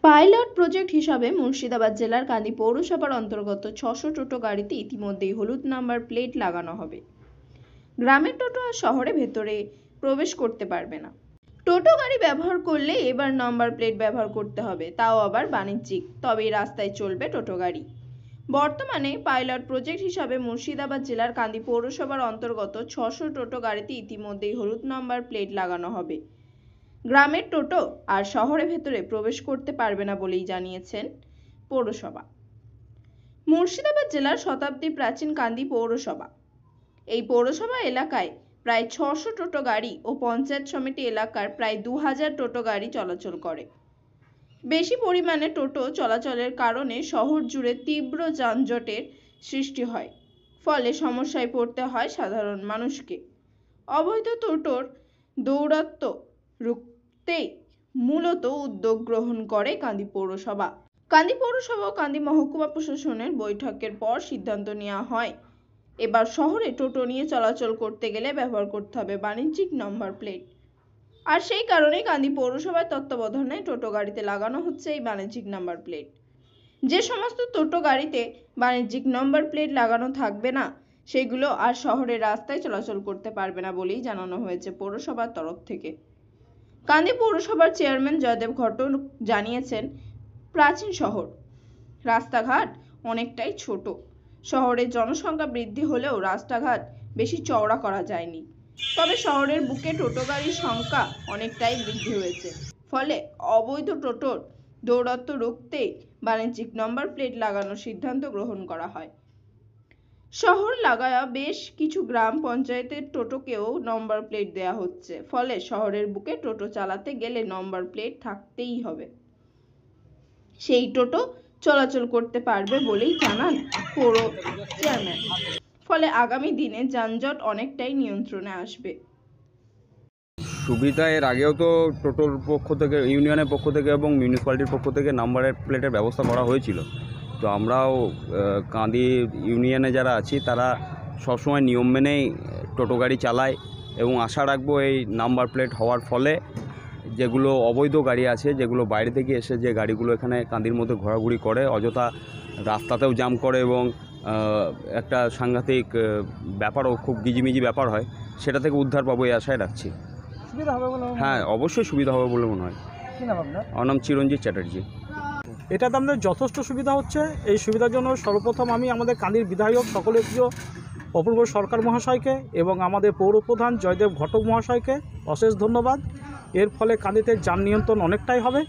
Pilot project হিসাবে মুর্শিদাবাদ জেলার কান্দি পৌরসভার অন্তর্গত 600 টোটো গাড়িতে ইতিমধ্যেই হলুদ নাম্বার প্লেট লাগানো হবে। গ্রামের টোটো আর শহরে ভেতরে প্রবেশ করতে পারবে না। টোটো গাড়ি ব্যবহার করলে এবার নাম্বার প্লেট ব্যবহার করতে হবে, তাও আবার বাণিজ্যিক, তবেই রাস্তায় চলবে টোটো গাড়ি। বর্তমানে পাইলট প্রজেক্ট হিসাবে মুর্শিদাবাদ জেলার কান্দি পৌরসভার অন্তর্গত 600 টোটো গাড়িতে ইতিমধ্যেই হলুদ নাম্বার প্লেট লাগানো হবে। গ্রামের টোটো আর শহরে ভেতরে প্রবেশ করতে পারবে না বলেই জানিয়েছেন পৌরসভা। মুর্শিদাবাদ জেলার শতাব্দী প্রাচীন কান্দি পৌরসভা। এই পৌরসভা এলাকায় প্রায় 600 টোটো গাড়ি ও পঞ্চায়েত সমিতি এলাকার প্রায় 2000 টোটো গাড়ি চলাচল করে। বেশি পরিমাণে টোটো চলাচলের কারণে শহর জুড়ে তীব্র যানজটের সৃষ্টি হয়, ফলে সমস্যায় পড়তে হয় সাধারণ মানুষকে। অবৈধ টোটোর দৌরাত্ম্য রুখতেই মূলত উদ্যোগ গ্রহণ করে কান্দি পৌরসভা। কান্দি পৌরসভা ও কান্দি মহকুমা প্রশাসনের বৈঠকের পর সিদ্ধান্ত নেওয়া হয়, এবার শহরে টোটো নিয়ে চলাচল করতে গেলে ব্যবহার করতে হবে বাণিজ্যিক নাম্বার প্লেট। আর সেই কারণেই কান্দি পৌরসভার তত্ত্বাবধানে টোটো গাড়িতে লাগানো হচ্ছে এই বাণিজ্যিক নাম্বার প্লেট। যে সমস্ত টোটো গাড়িতে বাণিজ্যিক নাম্বার প্লেট লাগানো থাকবে না, সেগুলো আর শহরের রাস্তায় চলাচল করতে পারবে না বলেই জানানো হয়েছে পৌরসভার তরফ থেকে। কান্দি পৌরসভার চেয়ারম্যান জয়দেব ঘটক জানিয়েছেন, প্রাচীন শহর, রাস্তাঘাট অনেকটাই ছোট। শহরের জনসংখ্যা বৃদ্ধি হলেও রাস্তাঘাট বেশি চওড়া করা যায়নি, তবে শহরের বুকে টোটো গাড়ির সংখ্যা অনেকটাই বৃদ্ধি হয়েছে, ফলে অবৈধ টোটোর দৌরাত্ম্য রুখতে বাণিজ্যিক নম্বর প্লেট লাগানোর সিদ্ধান্ত গ্রহণ করা হয়। শহর লাগায়া বেশ কিছু গ্রাম পঞ্চায়েতের টোটোকেও নম্বর প্লেট দেওয়া হচ্ছে, ফলে শহরের বুকে টোটো চালাতে গেলে নম্বর প্লেট থাকতেই হবে, সেই টোটো চলাচল করতে পারবে বলেই জানান পৌর চেয়ারম্যান। ফলে আগামী দিনে যানজট অনেকটাই নিয়ন্ত্রণে আসবে। সুবিধা এর আগেও তো টোটোর পক্ষ থেকে, ইউনিয়নের পক্ষ থেকে এবং মিউনিসিপ্যালিটির পক্ষ থেকে নাম্বারের প্লেটের ব্যবস্থা করা হয়েছিল। তো আমরাও কান্দি ইউনিয়নে যারা আছি তারা সবসময় নিয়ম মেনেই টোটো গাড়ি চালায় এবং আশা রাখবো এই নাম্বার প্লেট হওয়ার ফলে যেগুলো অবৈধ গাড়ি আছে, যেগুলো বাইরে থেকে এসে যে গাড়িগুলো এখানে কান্দির মধ্যে ঘোরাঘুরি করে, অযথা রাস্তাতেও জাম করে এবং একটা সাংঘাতিক ব্যাপারও, খুব গিজিমিজি ব্যাপার হয়, সেটা থেকে উদ্ধার পাবো এই আশায় রাখছি। সুবিধা হবে বলে হ্যাঁ, অবশ্যই সুবিধা হবে বলে মনে হয়। কি নাম আপনার? আমার নাম চিরঞ্জিত চ্যাটার্জি। এটাতে আমাদের যথেষ্ট সুবিধা হচ্ছে। এই সুবিধার জন্য সর্বপ্রথম আমি আমাদের কান্দির বিধায়ক সকলের প্রিয় অপূর্ব সরকার মহাশয়কে এবং আমাদের পৌরপ্রধান জয়দেব ঘটক মহাশয়কে অশেষ ধন্যবাদ। এর ফলে কান্দিতে যান নিয়ন্ত্রণ অনেকটাই হবে,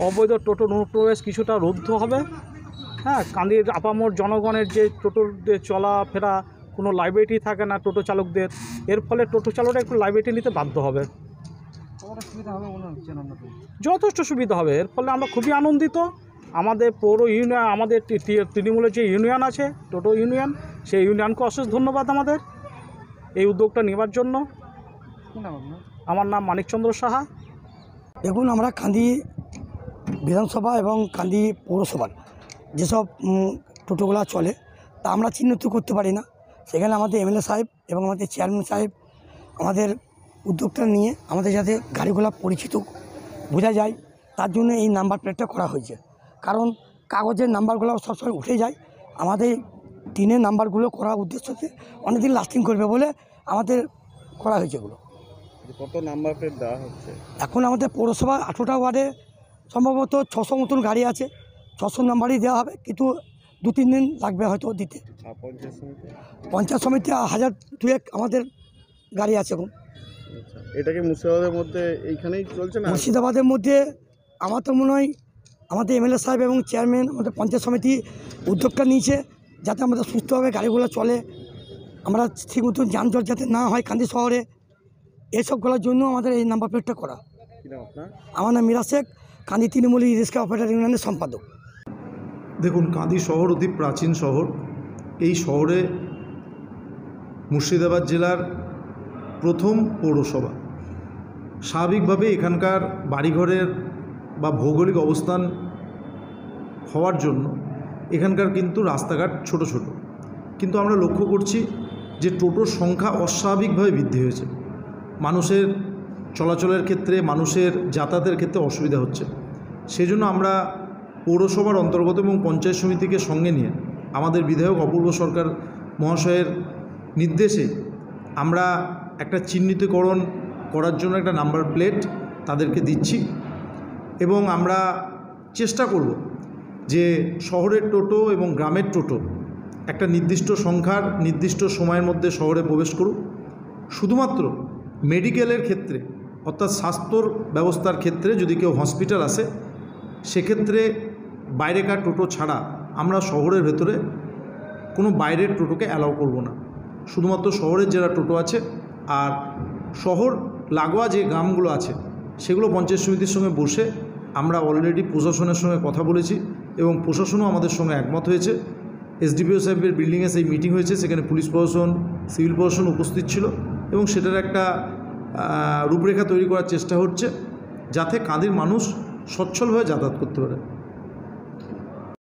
অবৈধ টোটো অনুপ্রবেশ কিছুটা রুদ্ধ হবে। হ্যাঁ, কান্দির আপামর জনগণের যে টোটোর চলাফেরা কোনো লাইবিলিটি থাকে না টোটো চালকদের, এর ফলে টোটো চালকরা একটু লাইবিলিটি নিতে বাধ্য হবে। যথেষ্ট সুবিধা হবে, এর ফলে আমরা খুবই আনন্দিত। আমাদের পৌর ইউনিয়ন, আমাদের তৃণমূলের যে ইউনিয়ন আছে টোটো ইউনিয়ন, সেই ইউনিয়নকে অশেষ ধন্যবাদ আমাদের এই উদ্যোগটা নেওয়ার জন্য। আমার নাম মানিকচন্দ্র সাহা। দেখুন, আমরা কান্দি বিধানসভা এবং কান্দি পৌরসভার যেসব টোটোগুলো চলে তা আমরা চিহ্নিত করতে পারি না। সেখানে আমাদের এমএলএ সাহেব এবং আমাদের চেয়ারম্যান সাহেব আমাদের উদ্যোগটা নিয়ে আমাদের যাতে গাড়িগুলো পরিচিত বোঝা যায়, তার জন্য এই নাম্বার প্লেটটা করা হয়েছে। কারণ কাগজের নাম্বারগুলো সবসময় উঠে যায়, আমাদের টিনের নাম্বারগুলো করার উদ্দেশ্যতে অনেকদিন লাস্টিং করবে বলে আমাদের করা হয়েছে এগুলো। কত নাম্বার প্লেট দেওয়া হচ্ছে? এখন আমাদের পৌরসভা 18টা ওয়ার্ডে সম্ভবত 600 মতন গাড়ি আছে, 600 নাম্বারই দেওয়া হবে, কিন্তু 2-3 দিন লাগবে হয়তো দিতে। পঞ্চায়েত সমিতি 1000-2 আমাদের গাড়ি আছে এখন। এটা কি মুর্শিদাবাদের মধ্যে এইখানেই চলছে না? মুর্শিদাবাদের মধ্যে আমার তো মনে হয় আমাদের এমএলএ সাহেব এবং চেয়ারম্যান আমাদের পঞ্চায়েত সমিতি উদ্যোগটা নিয়েছে যাতে আমাদের সুস্থভাবে গাড়িগুলো চলে, আমরা ঠিক মতন যানজট যাতে না হয় কান্দি শহরে, এইসবগুলোর জন্য আমাদের এই নাম্বার প্লেটটা করা। আমার নাম মিরা শেখ, কান্দি তৃণমূল রিক্সা অপারেটর ইউনিয়নের সম্পাদক। দেখুন, কান্দি শহর অতি প্রাচীন শহর। এই শহরে মুর্শিদাবাদ জেলার প্রথম পৌরসভা। স্বাভাবিকভাবে এখানকার বাড়িঘরের বা ভৌগোলিক অবস্থান হওয়ার জন্য এখানকার কিন্তু রাস্তাঘাট ছোট ছোট, কিন্তু আমরা লক্ষ্য করছি যে টোটোর সংখ্যা অস্বাভাবিকভাবে বৃদ্ধি হয়েছে। মানুষের চলাচলের ক্ষেত্রে, মানুষের যাতায়াতের ক্ষেত্রে অসুবিধা হচ্ছে। সেজন্য আমরা পৌরসভার অন্তর্গত এবং পঞ্চায়েত সমিতিকে সঙ্গে নিয়ে আমাদের বিধায়ক অপূর্ব সরকার মহাশয়ের নির্দেশে আমরা একটা চিহ্নিতকরণ করার জন্য একটা নাম্বার প্লেট তাদেরকে দিচ্ছি এবং আমরা চেষ্টা করব যে শহরের টোটো এবং গ্রামের টোটো একটা নির্দিষ্ট সংখ্যার নির্দিষ্ট সময়ের মধ্যে শহরে প্রবেশ করুক। শুধুমাত্র মেডিকেলের ক্ষেত্রে অর্থাৎ স্বাস্থ্যর ব্যবস্থার ক্ষেত্রে যদি কেউ হসপিটাল আসে সেক্ষেত্রে বাইরেকার টোটো ছাড়া আমরা শহরের ভেতরে কোনো বাইরের টোটোকে অ্যালাউ করব না। শুধুমাত্র শহরের যারা টোটো আছে আর শহর লাগোয়া যে গ্রামগুলো আছে সেগুলো পঞ্চায়েত সমিতির সঙ্গে বসে আমরা অলরেডি প্রশাসনের সঙ্গে কথা বলেছি এবং প্রশাসনও আমাদের সঙ্গে একমত হয়েছে। এসডিপিও সাহেবের বিল্ডিংয়ে সেই মিটিং হয়েছে, সেখানে পুলিশ প্রশাসন, সিভিল প্রশাসন উপস্থিত ছিল এবং সেটার একটা রূপরেখা তৈরি করার চেষ্টা হচ্ছে যাতে কাঁদির মানুষ সচ্ছলভাবে যাতায়াত করতে পারে।